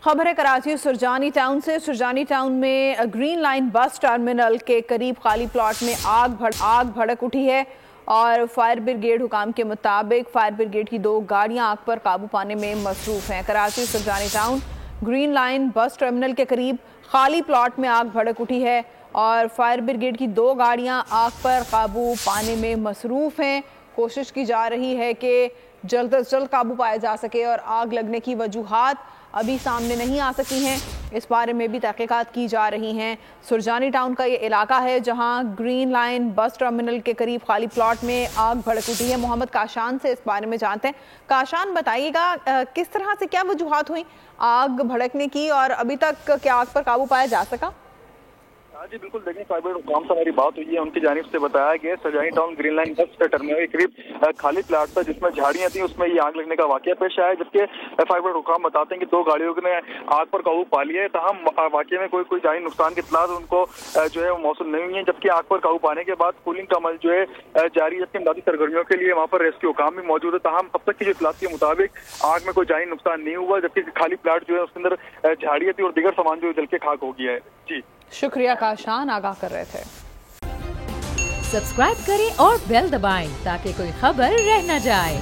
खबर है कराची सुरजानी टाउन से। सुरजानी टाउन में ग्रीन लाइन बस टर्मिनल के करीब खाली प्लॉट में आग भड़क उठी है और फायर ब्रिगेड हुकाम के मुताबिक फायर ब्रिगेड की 2 गाड़ियां आग पर काबू पाने में मसरूफ हैं। Karachi Surjani town green line bus terminal के करीब खाली प्लॉट में आग भड़क उठी है और फायर ब्रिगेड की 2 गाड़ियां आग पर काबू पाने में मसरूफ हैं। कोशिश की जा रही है कि जल्द अज जल्द काबू पाया जा सके और आग लगने की वजूहात अभी सामने नहीं आ सकी हैं। इस बारे में भी तहकीकात की जा रही हैं। सुरजानी टाउन का ये इलाका है जहां ग्रीन लाइन बस टर्मिनल के करीब खाली प्लॉट में आग भड़क उठी है। मोहम्मद काशान से इस बारे में जानते हैं। काशान, बताइएगा किस तरह से क्या वजूहात हुई आग भड़कने की और अभी तक क्या आग पर काबू पाया जा सका? जी बिल्कुल, देखिए फायर ब्रिगेड हुकाम से हमारी बात हुई है, उनकी जानिब से बताया गया Surjani town green line bus terminal के करीब खाली प्लाट था जिसमें झाड़ियां थी, उसमें ये आग लगने का वाकया पेश आया। जबकि फायर ब्रिगेड हुकाम बताते हैं कि 2 गाड़ियों ने आग पर काबू पा लिया है। तहम वाकये में कोई जानी नुकसान की इत्तला उनको जो है वो मौसूल नहीं हुई है। जबकि आग पर काबू पाने के बाद कूलिंग का अमल जो है जारी है। जबकि इमदादी सरगर्मियों के लिए वहाँ पर रेस्क्यू हुकाम भी मौजूद है। तहम अब तक की जो इत्तलात के मुताबिक आग में कोई जानी नुकसान नहीं हुआ, जबकि खाली प्लाट जो है उसके अंदर झाड़ियां थी और दीगर सामान जो जल के खाक हो गया है। जी शुक्रिया काशान, आगाह कर रहे थे। सब्सक्राइब करें और बेल दबाएं ताकि कोई खबर रह न जाए।